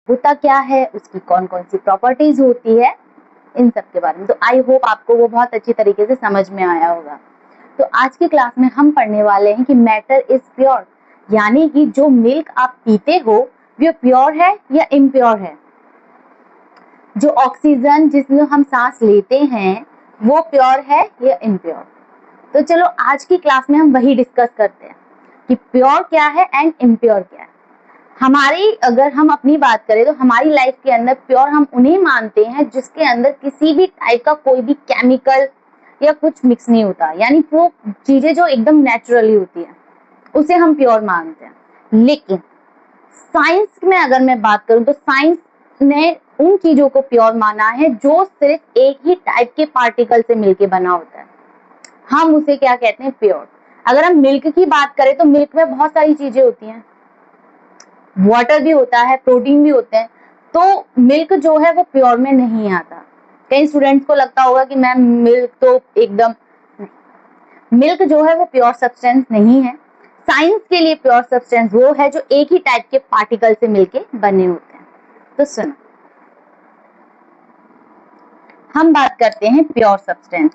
होता क्या है, उसकी कौन कौन सी प्रॉपर्टीज होती है, इन सब के बारे में। तो आई होप आपको वो बहुत अच्छी तरीके से समझ में आया होगा। तो आज की क्लास में हम पढ़ने वाले हैं कि मैटर इज प्योर, यानी कि जो मिल्क आप पीते हो वो प्योर है या इम्प्योर है। जो ऑक्सीजन जिसमें हम सांस लेते हैं वो प्योर है या इम्प्योर। तो चलो आज की क्लास में हम वही डिस्कस करते हैं कि प्योर क्या है एंड इम्प्योर क्या है। हमारी अगर हम अपनी बात करें तो हमारी लाइफ के अंदर प्योर हम उन्हें मानते हैं जिसके अंदर किसी भी टाइप का कोई भी केमिकल या कुछ मिक्स नहीं होता, यानी वो चीजें जो एकदम नेचुरली होती है उसे हम प्योर मानते हैं। लेकिन साइंस में अगर मैं बात करूं तो साइंस ने उन चीजों को प्योर माना है जो सिर्फ एक ही टाइप के पार्टिकल से मिलके बना होता है, हम उसे क्या कहते हैं, प्योर। अगर हम मिल्क की बात करें तो मिल्क में बहुत सारी चीजें होती हैं, वाटर भी होता है, प्रोटीन भी होते हैं, तो मिल्क जो है वो प्योर में नहीं आता। कई स्टूडेंट्स को लगता होगा कि मैम मिल्क तो एकदम नहीं, मिल्क जो है वो प्योर सब्सटेंस नहीं है। साइंस के लिए प्योर सब्सटेंस वो है जो एक ही टाइप के पार्टिकल से मिलके बने होते हैं। तो सुनो, हम बात करते हैं प्योर सब्सटेंस।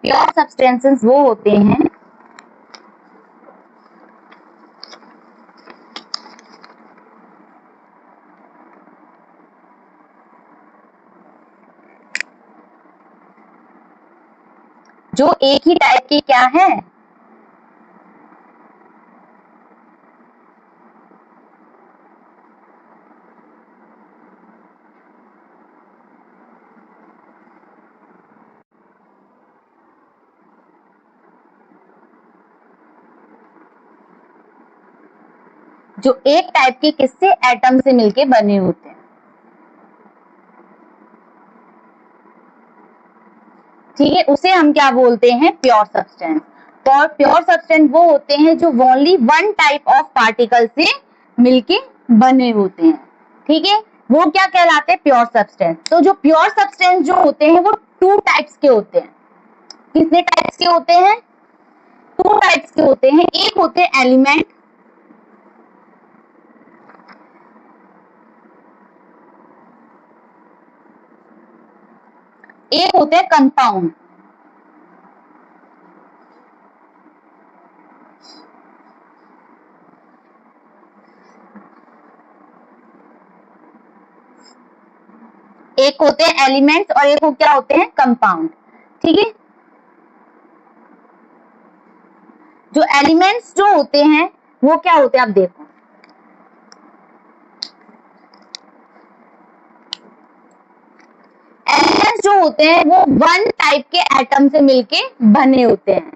प्योर सब्सटेंसेस वो होते हैं जो एक ही टाइप के क्या है, जो एक टाइप के किससे, एटम से मिलके बने होते हैं। ठीक है, उसे हम क्या बोलते हैं, प्योर सब्सटेंस। और प्योर सब्सटेंस वो होते हैं जो only one type of particle से मिलके बने होते हैं। ठीक है, वो क्या कहलाते हैं, प्योर सब्सटेंस। तो जो प्योर सब्सटेंस जो होते हैं वो टू टाइप्स के होते हैं। कितने टाइप्स के होते हैं, टू टाइप्स के होते हैं। एक होते हैं एलिमेंट, एक होते हैं कंपाउंड। एक होते हैं एलिमेंट्स और एक क्या होते हैं, कंपाउंड। ठीक है, जो एलिमेंट्स जो होते हैं वो क्या होते हैं, आप देखो, एलिमेंट्स जो होते हैं वो वन टाइप के एटम से मिलके बने होते हैं।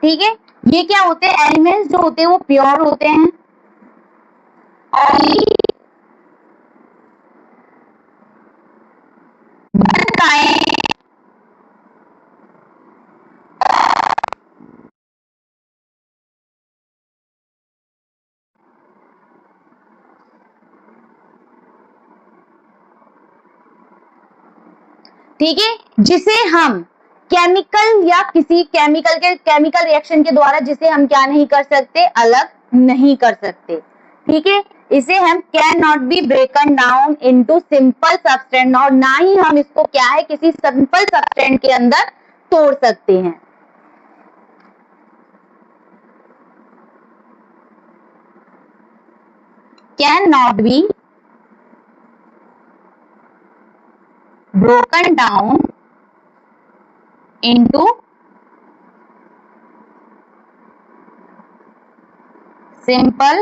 ठीक है, ये क्या होते हैं, एलिमेंट्स जो होते हैं वो प्योर होते हैं। ओनली वन काइंड, ठीक है, जिसे हम केमिकल या किसी केमिकल रिएक्शन के द्वारा जिसे हम क्या नहीं कर सकते, अलग नहीं कर सकते। ठीक है, इसे हम can not be ब्रेकन down into simple substance, और ना ही हम इसको क्या है किसी सिंपल सब्सटेंस के अंदर तोड़ सकते हैं। Can not be broken down into simple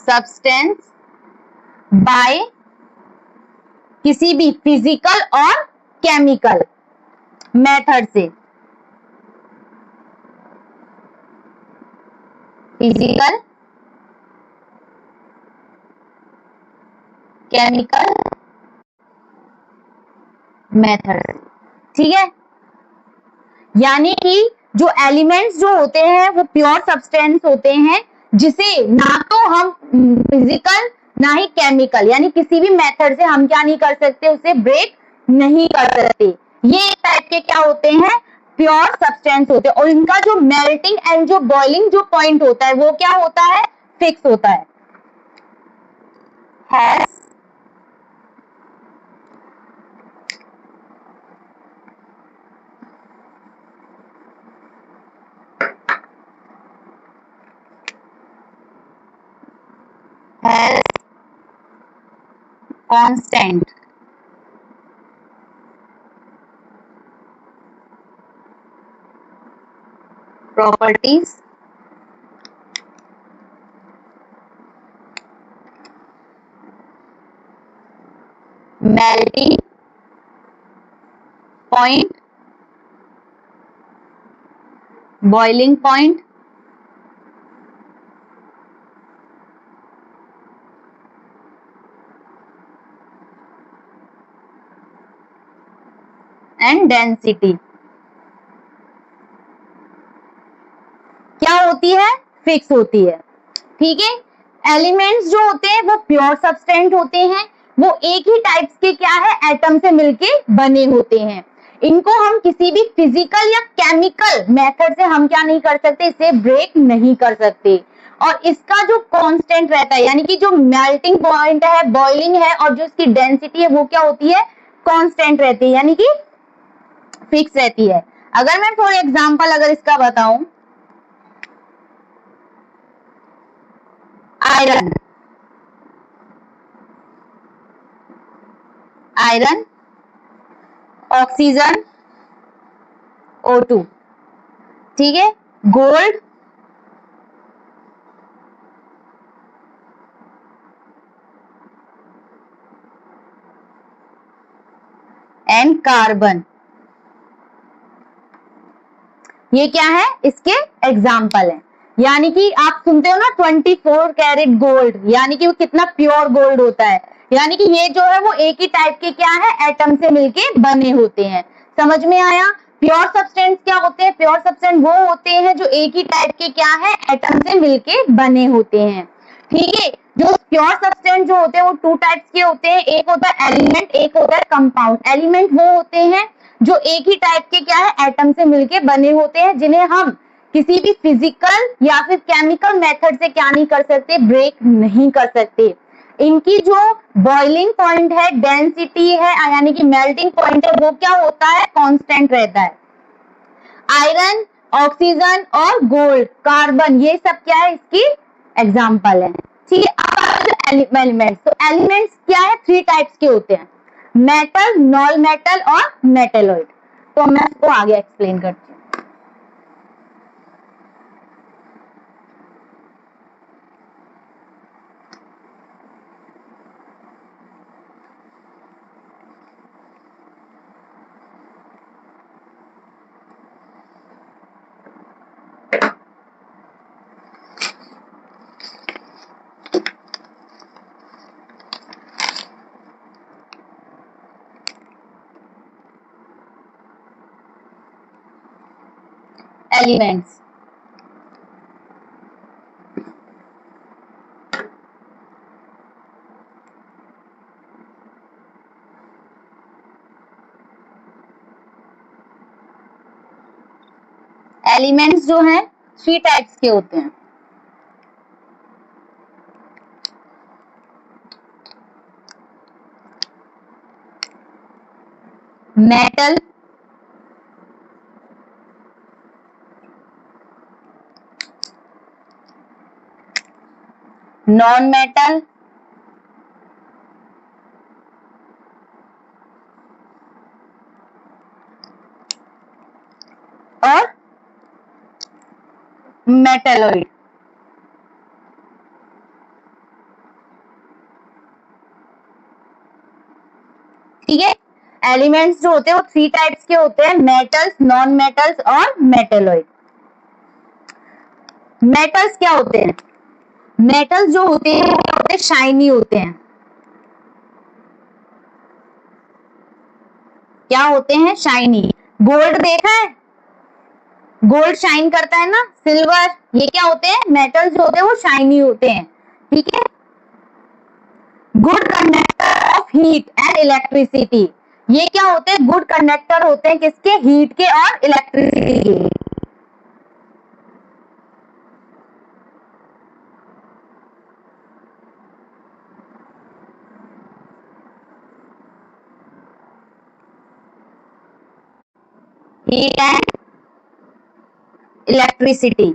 substance by किसी भी फिजिकल और केमिकल मेथड से, फिजिकल केमिकल मेथड। ठीक है, यानी कि जो एलिमेंट्स जो होते हैं वो प्योर सब्सटेंस होते हैं, जिसे ना तो हम फिजिकल ना ही केमिकल यानी किसी भी मेथड से हम क्या नहीं कर सकते, उसे ब्रेक नहीं कर सकते। ये एक टाइप के क्या होते हैं, प्योर सब्सटेंस होते हैं। और इनका जो मेल्टिंग एंड जो बॉइलिंग जो पॉइंट होता है वो क्या होता है, फिक्स होता है। Has constant properties melting point, boiling point, and density क्या होती है, फिक्स होती है। ठीक है, एलिमेंट्स जो होते हैं वो प्योर सब्सटेंट होते हैं, वो एक ही टाइप्स के क्या है, एटम से मिलके बने होते हैं। इनको हम किसी भी फिजिकल या केमिकल मेथड से हम क्या नहीं कर सकते, इसे ब्रेक नहीं कर सकते। और इसका जो कांस्टेंट रहता है यानी कि जो मेल्टिंग पॉइंट है, बॉइलिंग है और जो इसकी डेंसिटी है वो क्या होती है, कांस्टेंट रहती है यानी कि फिक्स रहती है। अगर मैं फॉर एग्जांपल अगर इसका बताऊं, आयरन, आयरन, ऑक्सीजन, O2, ठीक है, गोल्ड, एंड कार्बन, ये क्या है, इसके एग्जाम्पल है। यानी कि आप सुनते हो ना 24 कैरेट गोल्ड, यानी कि वो कितना प्योर गोल्ड होता है। यानी कि ये जो है वो एक ही टाइप के क्या है, एटम से मिलके बने होते हैं। समझ में आया। प्योर सब्सटेंस क्या होते हैं, प्योर सब्सटेंस वो होते हैं जो एक ही टाइप के क्या है, एटम से मिलके बने होते हैं। ठीक है, जो प्योर सब्सटेंस जो होते हैं वो टू टाइप्स के होते हैं, एक होता है एलिमेंट, एक होता है कंपाउंड। एलिमेंट वो होते हैं जो एक ही टाइप के क्या है, एटम से मिलके बने होते हैं, जिन्हें हम किसी भी फिजिकल या फिर केमिकल मेथड से क्या नहीं कर सकते, ब्रेक नहीं कर सकते। इनकी जो बॉइलिंग पॉइंट है, डेंसिटी है यानी कि मेल्टिंग पॉइंट है, वो क्या होता है, कांस्टेंट रहता है। आयरन, ऑक्सीजन और गोल्ड, कार्बन, ये सब क्या है, इसकी एग्जाम्पल है। ठीक है, अब एलिमेंट्स, तो एलिमेंट्स क्या है, थ्री टाइप्स के होते हैं, मेटल, नॉन मेटल और मेटेलॉइड। तो मैं इसको आगे एक्सप्लेन करती हूँ। एलिमेंट्स, एलिमेंट्स जो हैं थ्री टाइप्स के होते हैं, मेटल, नॉन मेटल और मेटेलॉइड। ठीक है, एलिमेंट्स जो होते हैं वो थ्री टाइप्स के होते हैं, मेटल्स, नॉन मेटल्स और मेटेलॉइड। मेटल्स क्या होते हैं, मेटल्स जो होते हैं वो होते हैं शाइनी होते हैं। क्या होते हैं, शाइनी। गोल्ड देखा है, गोल्ड शाइन करता है ना, सिल्वर, ये क्या होते हैं, मेटल्स जो होते हैं वो शाइनी होते हैं, ठीक है। Good conductor of heat and electricity, ये क्या होते हैं, गुड कंडक्टर होते हैं किसके, हीट के और इलेक्ट्रिसिटी के। हीट एंड इलेक्ट्रिसिटी,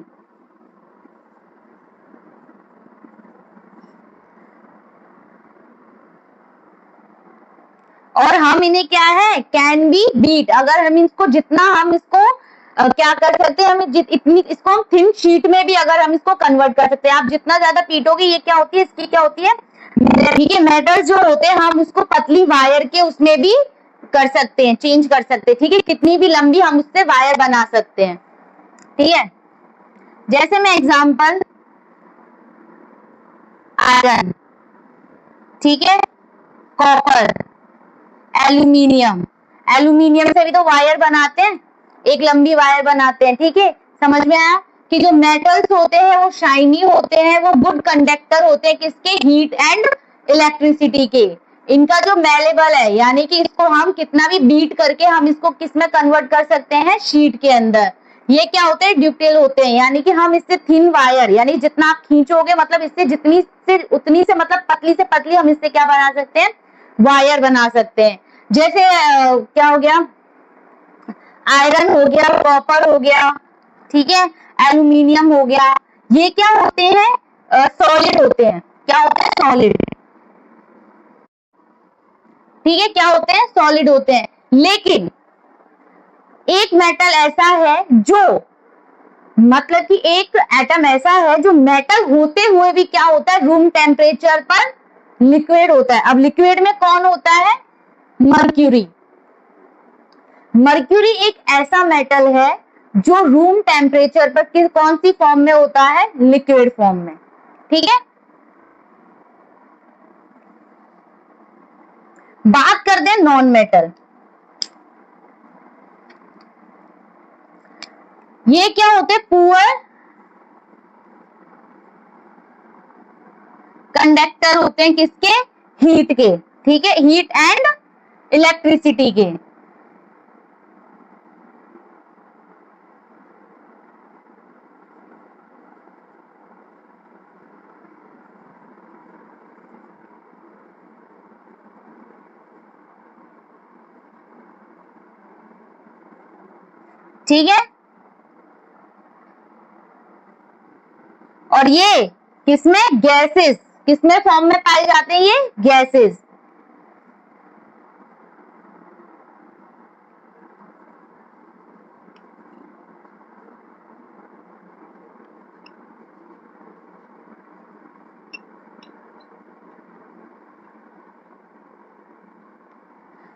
और हम इन्हें क्या है, कैन बी बीट, अगर हम इसको जितना हम इसको क्या कर सकते हैं, हमें इतनी इसको हम थिन शीट में भी अगर हम इसको कन्वर्ट कर सकते हैं, आप जितना ज्यादा पीटोगे ये क्या होती है, इसकी क्या होती है, ठीक है, मेटल जो होते हैं हम उसको पतली वायर के उसमें भी कर सकते हैं, चेंज कर सकते हैं, ठीक है, कितनी भी लंबी हम उससे वायर बना सकते हैं, ठीक है। जैसे मैं एग्जांपल, आयरन, ठीक है, कॉपर, एल्यूमिनियम, एल्यूमिनियम से भी तो वायर बनाते हैं, एक लंबी वायर बनाते हैं, ठीक है। समझ में आया कि जो मेटल्स होते हैं वो शाइनी होते हैं, वो गुड कंडक्टर होते हैं किसके, हीट एंड इलेक्ट्रिसिटी के। इनका जो मेलेबल है, यानी कि इसको हम कितना भी बीट करके हम इसको किस में कन्वर्ट कर सकते हैं, शीट के अंदर। ये क्या होते हैं, ड्यूक्टिल होते हैं, यानी कि हम इससे थिन वायर, यानी जितना आप खींचोगे मतलब इससे जितनी से उतनी से मतलब पतली से पतली हम इससे क्या बना सकते हैं, वायर बना सकते हैं। जैसे क्या हो गया, आयरन हो गया, कॉपर हो गया, ठीक है, एल्यूमिनियम हो गया, ये क्या होते हैं, सॉलिड होते हैं, क्या होते हैं, सॉलिड, ठीक है, क्या होते हैं, सॉलिड होते हैं। लेकिन एक मेटल ऐसा है जो, मतलब कि एक एटम ऐसा है जो मेटल होते हुए भी क्या होता है, रूम टेम्परेचर पर लिक्विड होता है। अब लिक्विड में कौन होता है, मर्क्यूरी। मर्क्यूरी एक ऐसा मेटल है जो रूम टेम्परेचर पर किस कौन सी फॉर्म में होता है, लिक्विड फॉर्म में, ठीक है। बात कर दें नॉन मेटल, ये क्या होते हैं, पुअर कंडक्टर होते हैं किसके, हीट के, ठीक है, हीट एंड इलेक्ट्रिसिटी के। ठीक है, और ये किसमें, गैसेस, किसमें फॉर्म में पाए जाते हैं, ये गैसेस।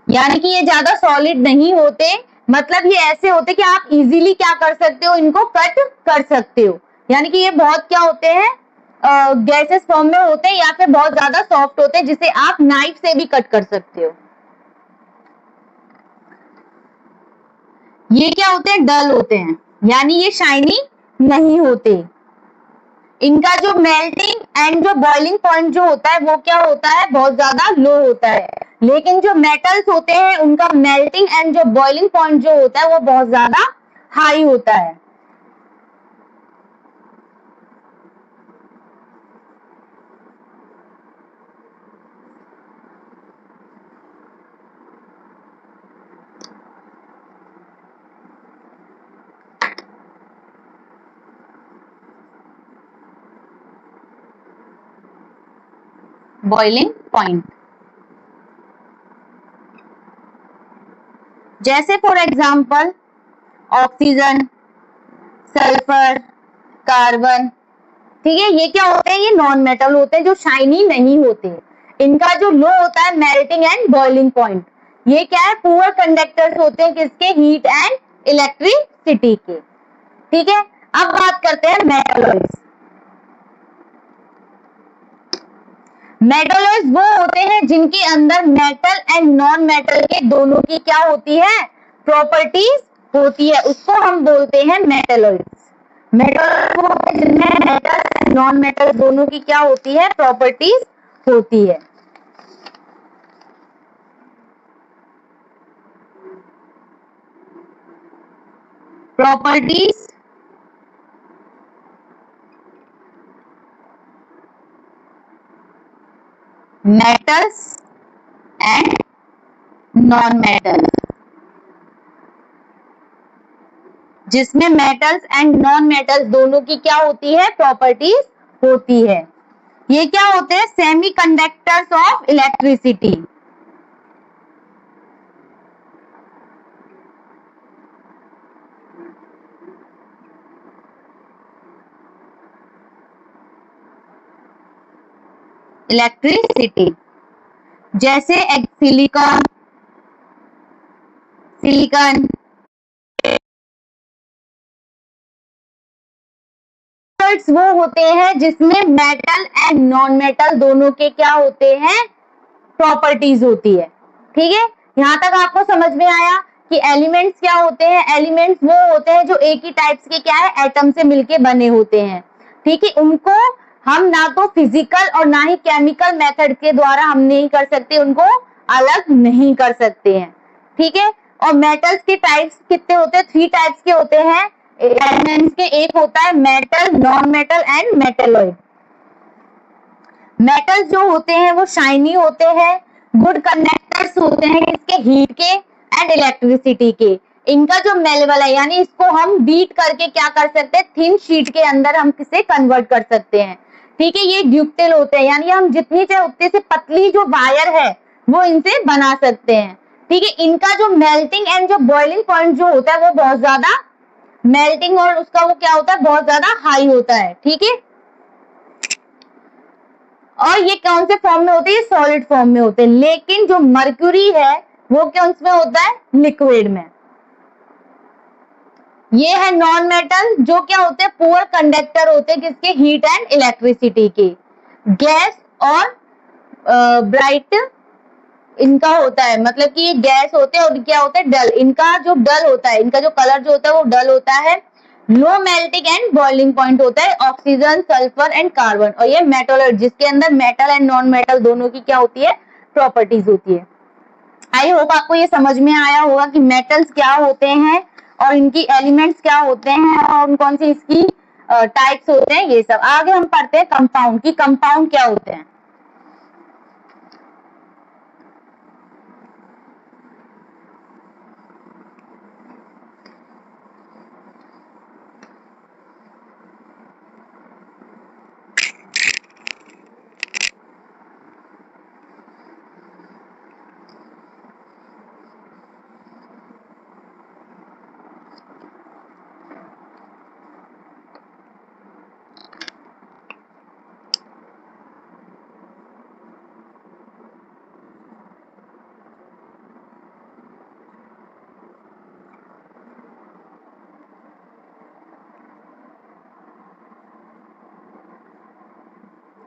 यानी कि ये ज्यादा सॉलिड नहीं होते, मतलब ये ऐसे होते कि आप इजीली क्या कर सकते हो, इनको कट कर सकते हो, यानी कि ये बहुत क्या होते हैं, गैसेस फॉर्म में होते हैं, या फिर बहुत ज्यादा सॉफ्ट होते हैं जिसे आप नाइफ से भी कट कर सकते हो। ये क्या होते हैं, डल होते हैं, यानी ये शाइनी नहीं होते। इनका जो मेल्टिंग एंड जो बॉइलिंग पॉइंट जो होता है वो क्या होता है, बहुत ज्यादा लो होता है। लेकिन जो मेटल्स होते हैं उनका मेल्टिंग एंड जो बॉइलिंग पॉइंट जो होता है वो बहुत ज्यादा हाई होता है। बॉइलिंग पॉइंट, जैसे for example oxygen, sulphur, carbon, ठीक है, ये क्या होते हैं, ये नॉन मेटल होते हैं जो शाइनी नहीं होते। इनका जो लो होता है मेल्टिंग एंड बॉइलिंग पॉइंट, ये क्या है, पुअर कंडक्टर्स होते हैं किसके, हीट एंड इलेक्ट्रिसिटी के, ठीक है। अब बात करते हैं मेटलॉइड्स। मेटलॉइड्स वो होते हैं जिनके अंदर मेटल एंड नॉन मेटल के दोनों की क्या होती है, प्रॉपर्टीज होती है उसको हम बोलते हैं मेटलॉइड्स। मेटलॉइड्स वो होते हैं जिनमें मेटल्स एंड नॉन मेटल्स दोनों की क्या होती है, प्रॉपर्टीज होती है। Properties metals and non metal, जिसमें मेटल्स एंड नॉन मेटल्स दोनों की क्या होती है, प्रॉपर्टीज होती है। ये क्या होते हैं, सेमीकंडक्टर्स ऑफ इलेक्ट्रिसिटी। इलेक्ट्रिसिटी जैसे सिलिकॉन, सिलिकॉन वो होते हैं जिसमें मेटल एंड नॉन मेटल दोनों के क्या होते हैं, प्रॉपर्टीज होती है। ठीक है, यहां तक आपको समझ में आया कि एलिमेंट्स क्या होते हैं। एलिमेंट्स वो होते हैं जो एक ही टाइप्स के क्या है, एटम से मिलके बने होते हैं। ठीक है, उनको हम ना तो फिजिकल और ना ही केमिकल मेथड के द्वारा हम नहीं कर सकते, उनको अलग नहीं कर सकते हैं। ठीक है, और मेटल्स के टाइप्स कितने होते हैं, 3 टाइप्स के होते हैं एलिमेंट्स के। एक होता है metal, non metal and metalloid. Metals जो होते हैं वो शाइनी होते हैं, गुड कंडक्टर्स होते हैं किसके, हीट के एंड इलेक्ट्रिसिटी के। इनका जो मेलेबल है यानी इसको हम बीट करके क्या कर सकते हैं, थिन शीट के अंदर हम किसे कन्वर्ट कर सकते हैं। ठीक है, ये ड्यूक्टिल होते हैं यानी हम जितनी चाहे उतनी से पतली जो वायर है वो इनसे बना सकते हैं। ठीक है, इनका जो मेल्टिंग एंड जो बॉइलिंग पॉइंट जो होता है वो बहुत ज्यादा, मेल्टिंग और उसका वो क्या होता है, बहुत ज्यादा हाई होता है। ठीक है, और ये कौन से फॉर्म में होते हैं, सॉलिड फॉर्म में होते हैं। लेकिन जो मर्क्यूरी है वो क्या उसमें होता है, लिक्विड में। ये है नॉन मेटल जो क्या होते हैं, पुअर कंडक्टर होते हैं किसके, हीट एंड इलेक्ट्रिसिटी के। गैस और ब्राइट इनका होता है, मतलब कि ये गैस होते हैं और क्या होता है, डल। इनका जो डल होता है, इनका जो कलर जो होता है वो डल होता है। Low melting and boiling point होता है ऑक्सीजन, सल्फर एंड कार्बन। और ये मेटलॉइड जिसके अंदर मेटल एंड नॉन मेटल दोनों की क्या होती है, प्रॉपर्टीज होती है। आई होप आपको ये समझ में आया होगा कि मेटल्स क्या होते हैं और इनकी एलिमेंट्स क्या होते हैं और कौन सी इसकी टाइप्स होते हैं, ये सब। आगे हम पढ़ते हैं कंपाउंड की, कंपाउंड क्या होते हैं।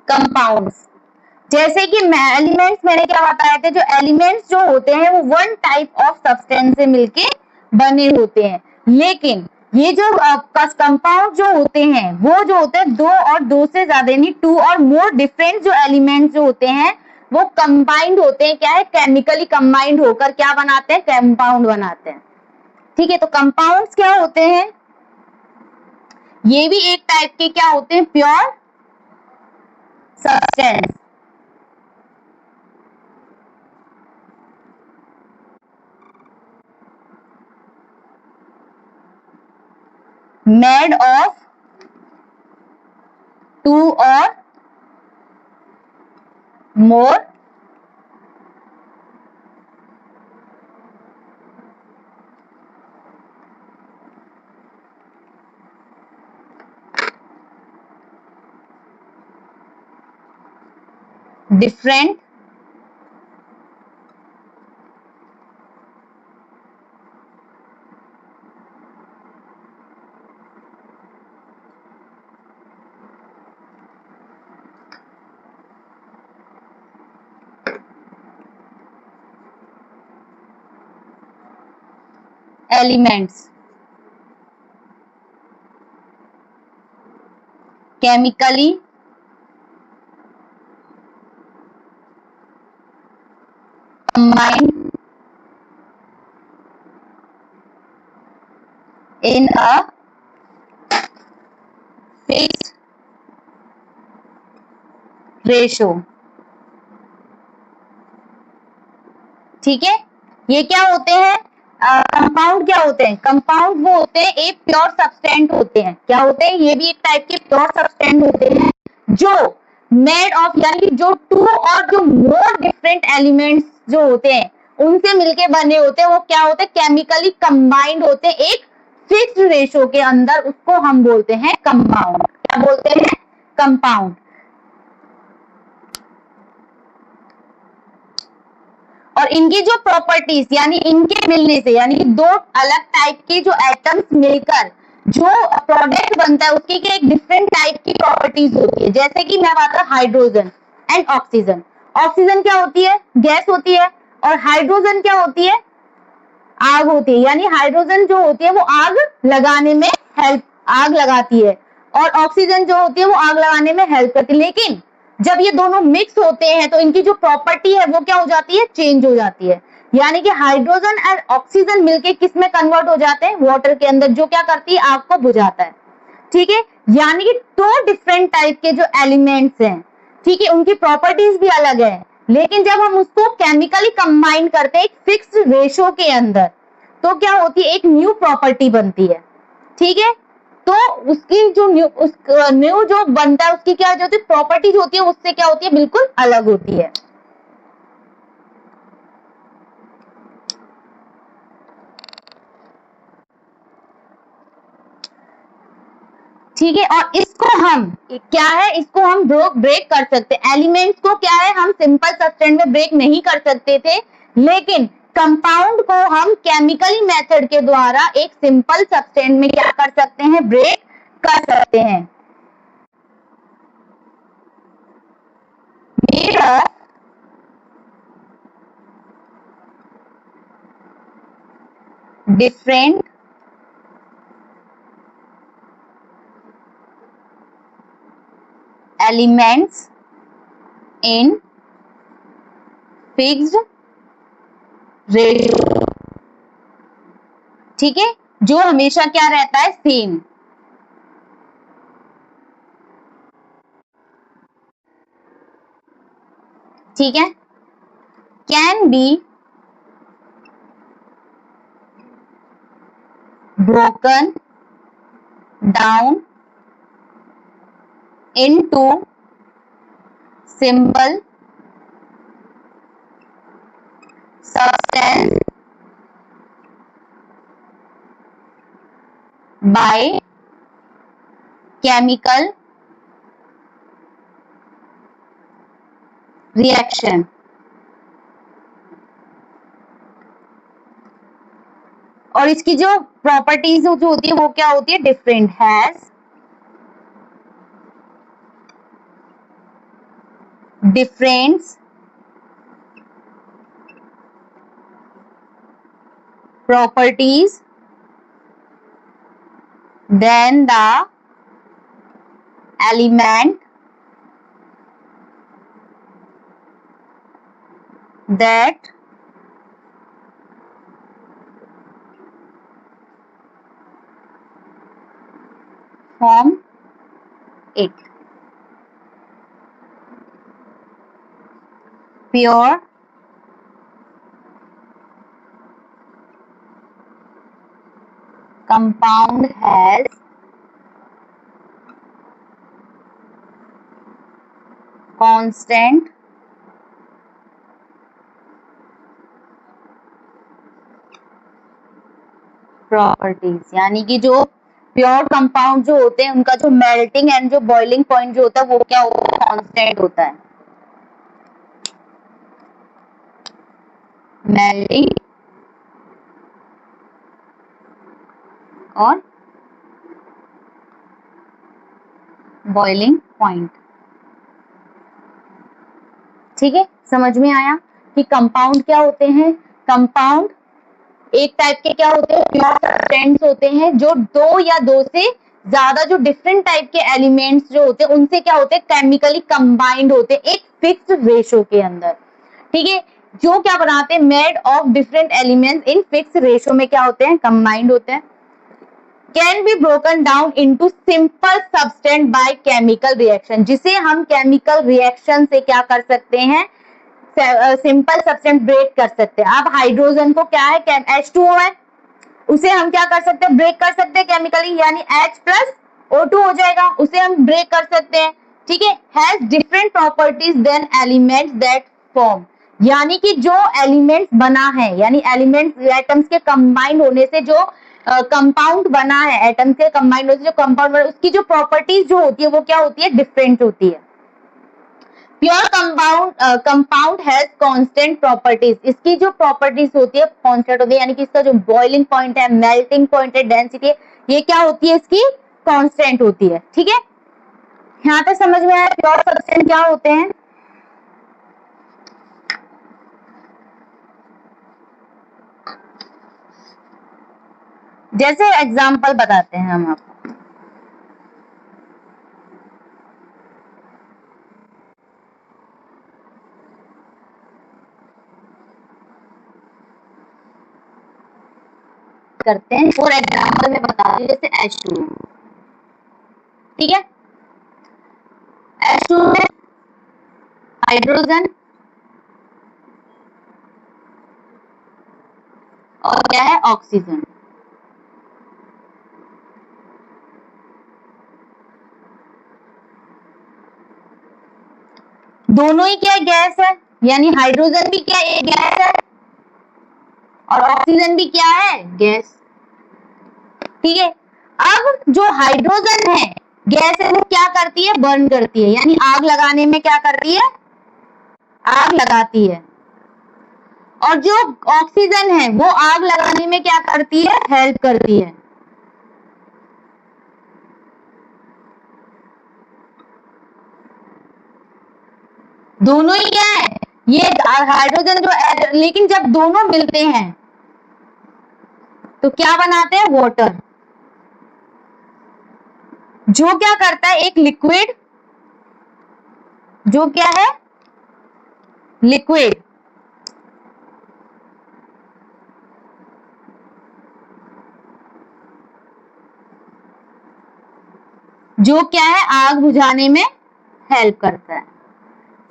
कंपाउंड्स जैसे कि एलिमेंट्स मैंने क्या बताए थे, जो एलिमेंट्स जो होते हैं वो वन टाइप ऑफ सब्सटेंस से मिलके बने होते हैं। लेकिन ये जो कंपाउंड जो होते हैं वो जो होते हैं दो और दो से ज्यादा यानी टू और मोर डिफरेंट जो एलिमेंट्स जो होते हैं वो कंबाइंड होते हैं, क्या है, केमिकली कंबाइंड होकर क्या बनाते हैं, कंपाउंड बनाते हैं। ठीक है, तो कंपाउंड्स क्या होते हैं, ये भी एक टाइप के क्या होते हैं, pure substance made of two और more different elements chemically combined in a fixed ratio। ठीक है, ये क्या होते हैं? कंपाउंड क्या होते हैं? कंपाउंड वो होते हैं एक प्योर सब्सटेंट होते हैं। क्या होते हैं? ये भी एक टाइप के प्योर सब्सटेंट होते हैं जो मेड ऑफ, यानी जो टू और जो मोर डिफरेंट एलिमेंट्स जो होते हैं उनसे मिलके बने होते हैं। वो क्या होते हैं? केमिकली कंबाइंड होते हैं एक फिक्स्ड रेशो के अंदर। उसको हम बोलते हैं कंपाउंड। क्या बोलते हैं? कंपाउंड। और इनकी जो प्रॉपर्टीज, यानी इनके मिलने से, यानी कि दो अलग टाइप के जो एटम्स मिलकर जो प्रोडक्ट बनता है उसकी एक डिफरेंट टाइप की प्रॉपर्टीज होती है। जैसे कि मैं बात करूं हाइड्रोजन एंड ऑक्सीजन। ऑक्सीजन क्या होती है? गैस होती है। और हाइड्रोजन क्या होती है? आग होती है। यानी हाइड्रोजन जो होती है वो आग लगाने में आग लगाती है, और ऑक्सीजन जो होती है वो आग लगाने में हेल्प करती है। लेकिन जब ये दोनों मिक्स होते हैं तो इनकी जो प्रॉपर्टी है वो क्या हो जाती है? चेंज हो जाती है। यानी कि हाइड्रोजन और ऑक्सीजन मिलके किस में कन्वर्ट हो जाते हैं? वाटर के अंदर, जो क्या करती है? आग को बुझाता है। ठीक है, यानी कि दो डिफरेंट टाइप के जो एलिमेंट्स हैं, ठीक है, उनकी प्रॉपर्टीज भी अलग है, लेकिन जब हम उसको केमिकली कंबाइन करते हैं एक फिक्स्ड रेशो के अंदर तो क्या होती है? एक न्यू प्रॉपर्टी बनती है। ठीक है, तो उसकी जो न्यू जो बनता है उसकी क्या जो होती है? प्रॉपर्टीज होती है, उससे क्या होती है? बिल्कुल अलग होती है। ठीक है, और इसको हम क्या है? इसको हम ब्रेक कर सकते हैं। एलिमेंट्स को क्या है? हम सिंपल सब्सटेंस में ब्रेक नहीं कर सकते थे, लेकिन कंपाउंड को हम केमिकली मेथड के द्वारा एक सिंपल सब्सटेंस में क्या कर सकते हैं? ब्रेक कर सकते हैं। Different elements in fixed ratio. ठीक है, जो हमेशा क्या रहता है? सेम। ठीक है, can be broken down into simple substance by chemical reaction। और इसकी जो प्रॉपर्टीज जो होती है वो क्या होती है? Different. Has different properties then the element that form it। Pure compound has constant properties. यानी कि जो प्योर कंपाउंड जो होते हैं उनका जो मेल्टिंग एंड जो बॉइलिंग पॉइंट जो होता है वो क्या होता है? कांस्टेंट होता है। मेल्टिंग और बॉइलिंग पॉइंट। ठीक है, समझ में आया कि कंपाउंड क्या होते हैं? कंपाउंड एक टाइप के क्या होते हैं? प्योर सब्सटेंस होते हैं जो दो या दो से ज्यादा जो डिफरेंट टाइप के एलिमेंट्स जो होते हैं उनसे क्या होते हैं, केमिकली कंबाइंड होते हैं एक फिक्स्ड रेशो के अंदर, ठीक है। जो क्या बनाते हैं, made of different elements in fixed ratio में क्या होते हैं, कंबाइंड होते हैं। Can be broken down into simple substance by chemical reaction, जिसे हम केमिकल रिएक्शन से क्या कर सकते हैं, सिंपल सब्सटेंस ब्रेक कर सकते हैं। अब हाइड्रोजन को क्या है, H2O है, उसे हम क्या कर सकते हैं, ब्रेक कर सकते हैं केमिकली, यानी H+O2 हो जाएगा, उसे हम ब्रेक कर सकते हैं, ठीक है। Has different properties than elements that form, यानी कि जो एलिमेंट्स बना है, यानी एलिमेंट्स एटम्स के कंबाइंड होने से जो कंपाउंड बना है, एटम्स के कंबाइंड होने से जो कंपाउंड बना, उसकी जो प्रॉपर्टीज जो होती है वो क्या होती है, डिफरेंट होती है। Pure compound has constant properties, इसकी जो प्रॉपर्टीज होती है कांस्टेंट होती है, यानी कि इसका जो बॉइलिंग पॉइंट है, मेल्टिंग पॉइंट है, डेंसिटी है, ये क्या होती है, इसकी कांस्टेंट होती है, ठीक है। यहाँ तक समझ में आया प्योर सब्सटेंस क्या होते हैं। जैसे एग्जांपल बताते हैं हम आपको, करते हैं फॉर एग्जांपल में बता रही हूँ, जैसे H2, ठीक है। H2 में हाइड्रोजन और क्या है, ऑक्सीजन। दोनों ही क्या गैस है, यानी हाइड्रोजन भी क्या एक गैस है और ऑक्सीजन भी क्या है, गैस, ठीक है। अब जो हाइड्रोजन है, गैस है, वो क्या करती है, बर्न करती है, यानी आग लगाने में क्या करती है, आग लगाती है। और जो ऑक्सीजन है वो आग लगाने में क्या करती है, हेल्प करती है। दोनों ही क्या है, ये हाइड्रोजन जो, लेकिन जब दोनों मिलते हैं तो क्या बनाते हैं, वाटर। जो क्या करता है, एक लिक्विड, जो क्या है, लिक्विड, जो क्या है, आग बुझाने में हेल्प करता है,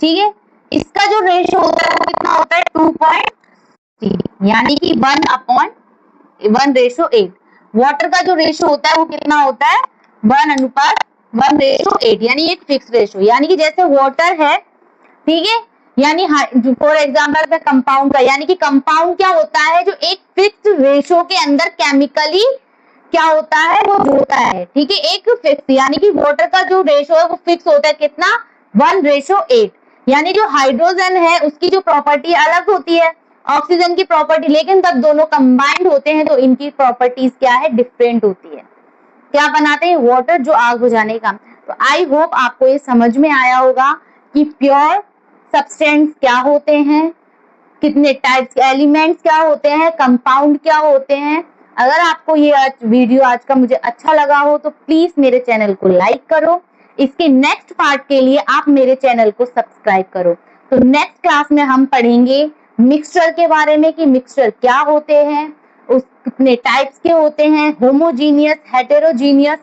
ठीक है। इसका जो रेशो होता है वो कितना होता है, 2.3, यानी कि 1/1:8। वाटर का जो रेशो होता है वो कितना होता है, 1:1:8, यानी एक फिक्स रेशो, यानी कि जैसे वाटर है, ठीक है, यानी फॉर एग्जाम्पल पे कंपाउंड का, यानी कि कंपाउंड क्या होता है, जो एक फिक्स रेशो के अंदर केमिकली क्या होता है, वो जोड़ता है, ठीक है, एक फिक्स, यानी कि वाटर का जो रेशो है वो फिक्स होता है, कितना, 1:8। यानी जो हाइड्रोजन है उसकी जो प्रॉपर्टी अलग होती है ऑक्सीजन की प्रॉपर्टी, लेकिन जब दोनों कंबाइंड होते हैं तो इनकी प्रॉपर्टीज क्या है, डिफरेंट होती है। क्या बनाते हैं, वाटर, जो आग बुझाने का। तो आई होप आपको ये समझ में आया होगा कि प्योर सब्सटेंस क्या होते हैं, कितने टाइप्स के एलिमेंट्स क्या होते हैं, कंपाउंड क्या होते हैं। अगर आपको ये वीडियो आज का मुझे अच्छा लगा हो तो प्लीज मेरे चैनल को लाइक करो, इसके नेक्स्ट पार्ट के लिए आप मेरे चैनल को सब्सक्राइब करो। तो नेक्स्ट क्लास में हम पढ़ेंगे मिक्सचर के बारे में, कि मिक्सचर क्या होते हैं, उस कितने टाइप्स के होते हैं, होमोजीनियस, हेटेरोजीनियस,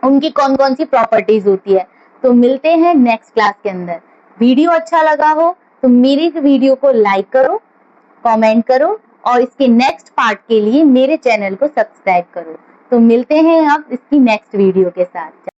उनकी कौन कौन सी प्रॉपर्टीज होती है। तो मिलते हैं नेक्स्ट क्लास के अंदर। वीडियो अच्छा लगा हो तो मेरी वीडियो को लाइक करो, कमेंट करो और इसके नेक्स्ट पार्ट के लिए मेरे चैनल को सब्सक्राइब करो। तो मिलते हैं अब इसकी नेक्स्ट वीडियो के साथ।